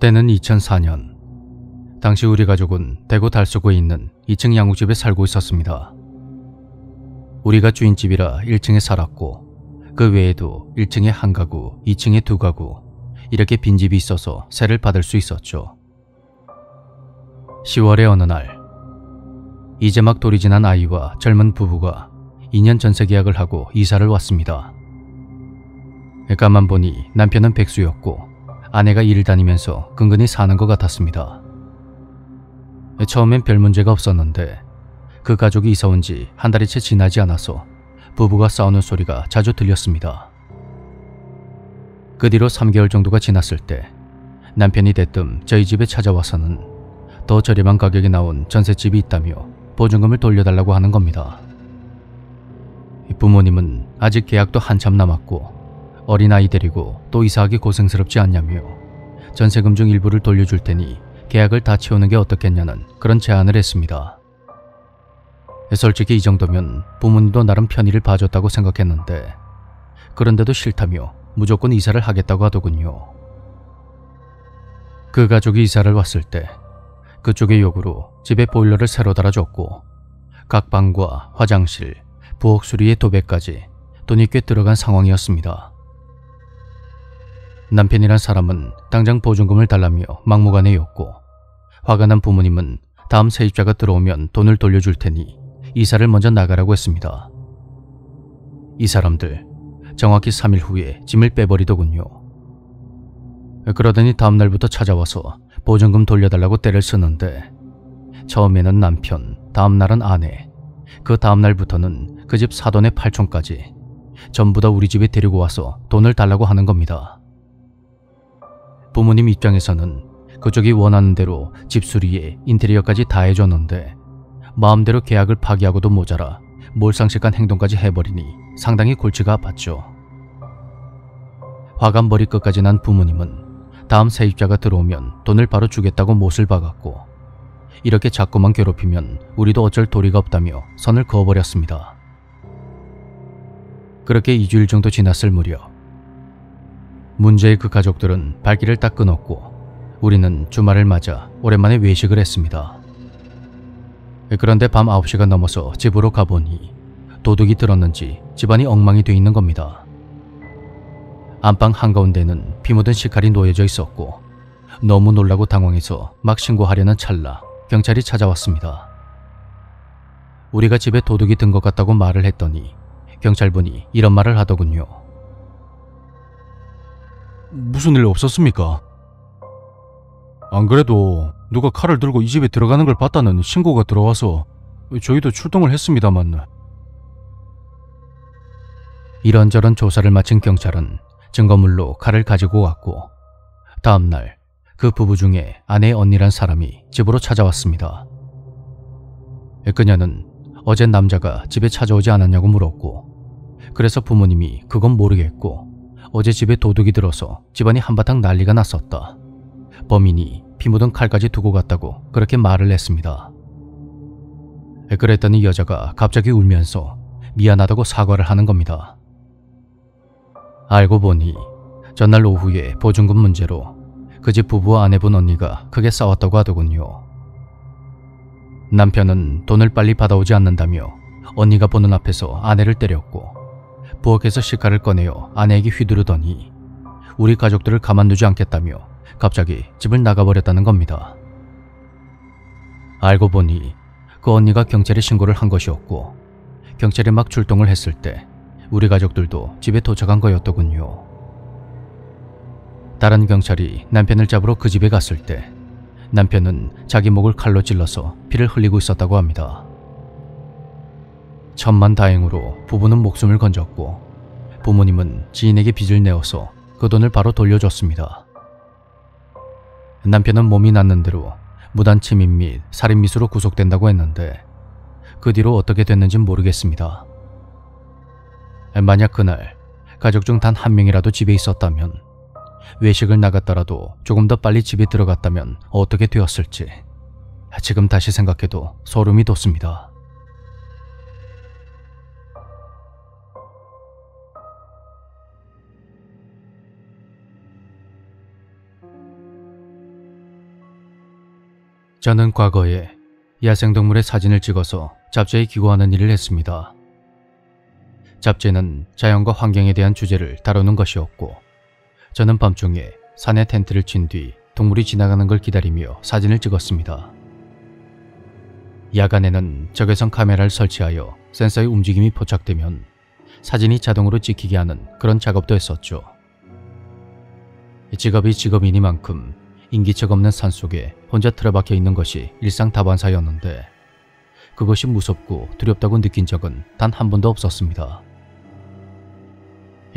때는 2004년. 당시 우리 가족은 대구 달서구에 있는 2층 양옥집에 살고 있었습니다. 우리가 주인집이라 1층에 살았고 그 외에도 1층에 한 가구, 2층에 두 가구 이렇게 빈집이 있어서 세를 받을 수 있었죠. 10월의 어느 날 이제 막 돌이 지난 아이와 젊은 부부가 2년 전세 계약을 하고 이사를 왔습니다. 가만 보니 남편은 백수였고 아내가 일을 다니면서 근근히 사는 것 같았습니다. 처음엔 별 문제가 없었는데 그 가족이 이사 온 지 한 달이 채 지나지 않아서 부부가 싸우는 소리가 자주 들렸습니다. 그 뒤로 3개월 정도가 지났을 때 남편이 대뜸 저희 집에 찾아와서는 더 저렴한 가격에 나온 전셋집이 있다며 보증금을 돌려달라고 하는 겁니다. 부모님은 아직 계약도 한참 남았고 어린아이 데리고 또 이사하기 고생스럽지 않냐며 전세금 중 일부를 돌려줄 테니 계약을 다 채우는 게 어떻겠냐는 그런 제안을 했습니다. 솔직히 이 정도면 부모님도 나름 편의를 봐줬다고 생각했는데 그런데도 싫다며 무조건 이사를 하겠다고 하더군요. 그 가족이 이사를 왔을 때 그쪽의 요구로 집에 보일러를 새로 달아줬고 각 방과 화장실, 부엌 수리의 도배까지 돈이 꽤 들어간 상황이었습니다. 남편이란 사람은 당장 보증금을 달라며 막무가내였고 화가 난 부모님은 다음 세입자가 들어오면 돈을 돌려줄 테니 이사를 먼저 나가라고 했습니다. 이 사람들 정확히 3일 후에 짐을 빼버리더군요. 그러더니 다음 날부터 찾아와서 보증금 돌려달라고 떼를 쓰는데 처음에는 남편, 다음 날은 아내, 그 다음 날부터는 그 집 사돈의 팔촌까지 전부 다 우리 집에 데리고 와서 돈을 달라고 하는 겁니다. 부모님 입장에서는 그쪽이 원하는 대로 집수리에 인테리어까지 다 해줬는데 마음대로 계약을 파기하고도 모자라 몰상식한 행동까지 해버리니 상당히 골치가 아팠죠. 화가 머리끝까지 난 부모님은 다음 세입자가 들어오면 돈을 바로 주겠다고 못을 박았고 이렇게 자꾸만 괴롭히면 우리도 어쩔 도리가 없다며 선을 그어버렸습니다. 그렇게 2주일 정도 지났을 무렵 문제의 그 가족들은 발길을 딱 끊었고 우리는 주말을 맞아 오랜만에 외식을 했습니다. 그런데 밤 9시가 넘어서 집으로 가보니 도둑이 들었는지 집안이 엉망이 돼 있는 겁니다. 안방 한가운데는 피 묻은 식칼이 놓여져 있었고 너무 놀라고 당황해서 막 신고하려는 찰나 경찰이 찾아왔습니다. 우리가 집에 도둑이 든 것 같다고 말을 했더니 경찰분이 이런 말을 하더군요. 무슨 일 없었습니까? 안 그래도 누가 칼을 들고 이 집에 들어가는 걸 봤다는 신고가 들어와서 저희도 출동을 했습니다만. 이런저런 조사를 마친 경찰은 증거물로 칼을 가지고 왔고 다음날 그 부부 중에 아내의 언니란 사람이 집으로 찾아왔습니다. 그녀는 어제 남자가 집에 찾아오지 않았냐고 물었고 그래서 부모님이 그건 모르겠고 어제 집에 도둑이 들어서 집안이 한바탕 난리가 났었다. 범인이 피 묻은 칼까지 두고 갔다고 그렇게 말을 했습니다. 그랬더니 여자가 갑자기 울면서 미안하다고 사과를 하는 겁니다. 알고 보니 전날 오후에 보증금 문제로 그 집 부부와 아내분 언니가 크게 싸웠다고 하더군요. 남편은 돈을 빨리 받아오지 않는다며 언니가 보는 앞에서 아내를 때렸고 부엌에서 식칼을 꺼내어 아내에게 휘두르더니 우리 가족들을 가만두지 않겠다며 갑자기 집을 나가버렸다는 겁니다. 알고 보니 그 언니가 경찰에 신고를 한 것이었고 경찰이 막 출동을 했을 때 우리 가족들도 집에 도착한 거였더군요. 다른 경찰이 남편을 잡으러 그 집에 갔을 때 남편은 자기 목을 칼로 찔러서 피를 흘리고 있었다고 합니다. 천만다행으로 부부는 목숨을 건졌고 부모님은 지인에게 빚을 내어서 그 돈을 바로 돌려줬습니다. 남편은 몸이 낫는 대로 무단 침입 및 살인미수로 구속된다고 했는데 그 뒤로 어떻게 됐는지 모르겠습니다. 만약 그날 가족 중 단 한 명이라도 집에 있었다면 외식을 나갔더라도 조금 더 빨리 집에 들어갔다면 어떻게 되었을지 지금 다시 생각해도 소름이 돋습니다. 저는 과거에 야생동물의 사진을 찍어서 잡지에 기고하는 일을 했습니다. 잡지는 자연과 환경에 대한 주제를 다루는 것이었고, 저는 밤중에 산에 텐트를 친 뒤 동물이 지나가는 걸 기다리며 사진을 찍었습니다. 야간에는 적외선 카메라를 설치하여 센서의 움직임이 포착되면 사진이 자동으로 찍히게 하는 그런 작업도 했었죠. 직업이 직업이니만큼 인기척 없는 산속에 혼자 틀어박혀 있는 것이 일상다반사였는데, 그것이 무섭고 두렵다고 느낀 적은 단 한 번도 없었습니다.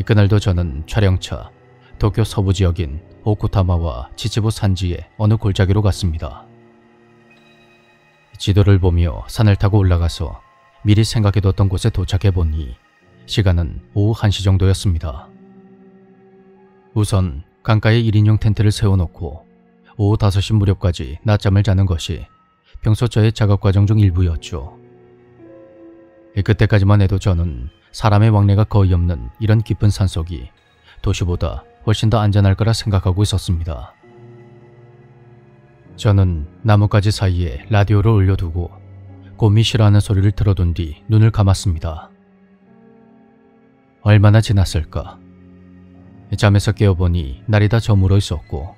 그날도 저는 촬영차 도쿄 서부 지역인 오쿠타마와 치치부 산지의 어느 골짜기로 갔습니다. 지도를 보며 산을 타고 올라가서 미리 생각해뒀던 곳에 도착해보니 시간은 오후 1시 정도였습니다. 우선 강가에 1인용 텐트를 세워놓고 오후 5시 무렵까지 낮잠을 자는 것이 평소 저의 작업 과정 중 일부였죠. 그때까지만 해도 저는 사람의 왕래가 거의 없는 이런 깊은 산속이 도시보다 훨씬 더 안전할 거라 생각하고 있었습니다. 저는 나뭇가지 사이에 라디오를 올려두고 곰이 싫어하는 소리를 틀어둔 뒤 눈을 감았습니다. 얼마나 지났을까? 잠에서 깨어보니 날이 다 저물어 있었고,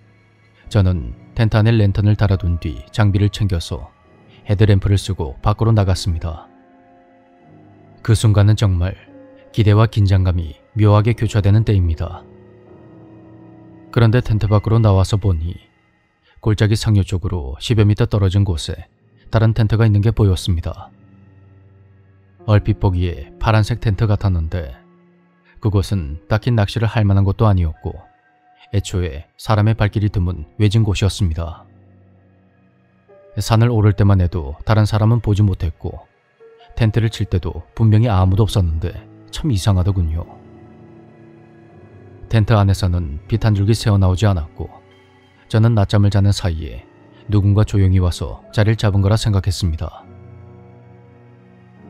저는 텐트 안에 랜턴을 달아둔 뒤 장비를 챙겨서 헤드램프를 쓰고 밖으로 나갔습니다. 그 순간은 정말 기대와 긴장감이 묘하게 교차되는 때입니다. 그런데 텐트 밖으로 나와서 보니 골짜기 상류 쪽으로 10여 미터 떨어진 곳에 다른 텐트가 있는 게 보였습니다. 얼핏 보기에 파란색 텐트 같았는데 그곳은 딱히 낚시를 할 만한 곳도 아니었고 애초에 사람의 발길이 드문 외진 곳이었습니다. 산을 오를 때만 해도 다른 사람은 보지 못했고 텐트를 칠 때도 분명히 아무도 없었는데 참 이상하더군요. 텐트 안에서는 빛 한 줄기 새어나오지 않았고 저는 낮잠을 자는 사이에 누군가 조용히 와서 자리를 잡은 거라 생각했습니다.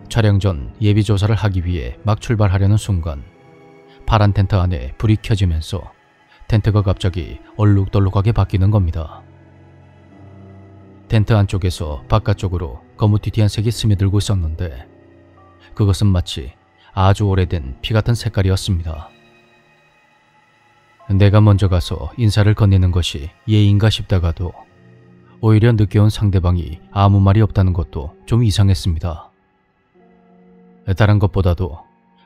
촬영 전 예비조사를 하기 위해 막 출발하려는 순간 파란 텐트 안에 불이 켜지면서 텐트가 갑자기 얼룩덜룩하게 바뀌는 겁니다. 텐트 안쪽에서 바깥쪽으로 거무튀튀한 색이 스며들고 있었는데 그것은 마치 아주 오래된 피 같은 색깔이었습니다. 내가 먼저 가서 인사를 건네는 것이 예의인가 싶다가도 오히려 늦게 온 상대방이 아무 말이 없다는 것도 좀 이상했습니다. 다른 것보다도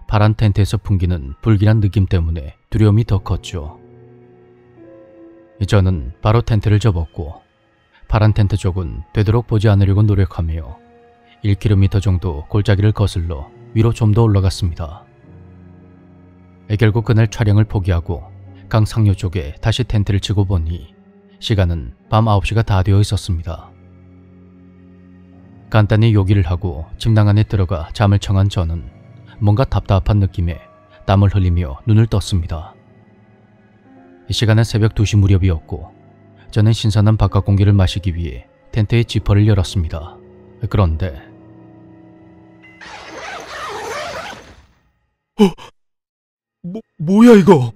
파란 텐트에서 풍기는 불길한 느낌 때문에 두려움이 더 컸죠. 저는 바로 텐트를 접었고 파란 텐트 쪽은 되도록 보지 않으려고 노력하며 1km 정도 골짜기를 거슬러 위로 좀 더 올라갔습니다. 결국 그날 촬영을 포기하고 강 상류 쪽에 다시 텐트를 치고 보니 시간은 밤 9시가 다 되어 있었습니다. 간단히 요기를 하고 침낭 안에 들어가 잠을 청한 저는 뭔가 답답한 느낌에 땀을 흘리며 눈을 떴습니다. 시간은 새벽 2시 무렵이었고 저는 신선한 바깥 공기를 마시기 위해 텐트의 지퍼를 열었습니다. 그런데 뭐야 이거?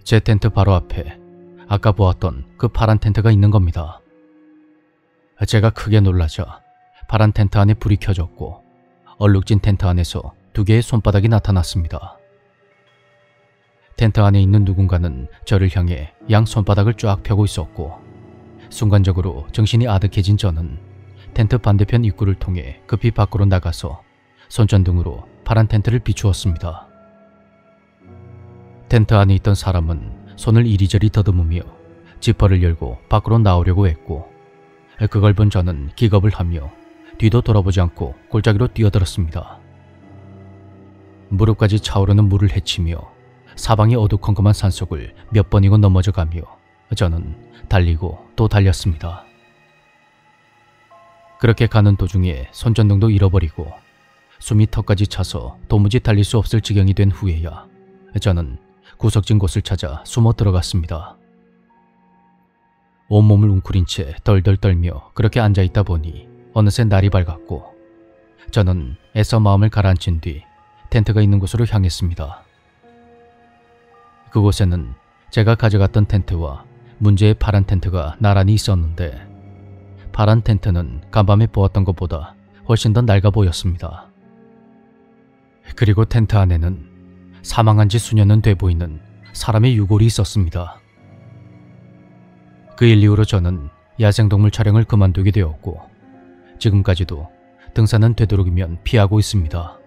제 텐트 바로 앞에 아까 보았던 그 파란 텐트가 있는 겁니다. 제가 크게 놀라자 파란 텐트 안에 불이 켜졌고 얼룩진 텐트 안에서 2개의 손바닥이 나타났습니다. 텐트 안에 있는 누군가는 저를 향해 양 손바닥을 쫙 펴고 있었고 순간적으로 정신이 아득해진 저는 텐트 반대편 입구를 통해 급히 밖으로 나가서 손전등으로 파란 텐트를 비추었습니다. 텐트 안에 있던 사람은 손을 이리저리 더듬으며 지퍼를 열고 밖으로 나오려고 했고 그걸 본 저는 기겁을 하며 뒤도 돌아보지 않고 골짜기로 뛰어들었습니다. 무릎까지 차오르는 물을 헤치며 사방이 어두컴컴한 산속을 몇 번이고 넘어져가며 저는 달리고 또 달렸습니다. 그렇게 가는 도중에 손전등도 잃어버리고 숨이 턱까지 차서 도무지 달릴 수 없을 지경이 된 후에야 저는 구석진 곳을 찾아 숨어 들어갔습니다. 온몸을 웅크린 채 덜덜 떨며 그렇게 앉아있다 보니 어느새 날이 밝았고 저는 애써 마음을 가라앉힌 뒤 텐트가 있는 곳으로 향했습니다. 그곳에는 제가 가져갔던 텐트와 문제의 파란 텐트가 나란히 있었는데 파란 텐트는 간밤에 보았던 것보다 훨씬 더 낡아 보였습니다. 그리고 텐트 안에는 사망한 지 수년은 돼 보이는 사람의 유골이 있었습니다. 그 일 이후로 저는 야생동물 촬영을 그만두게 되었고 지금까지도 등산은 되도록이면 피하고 있습니다.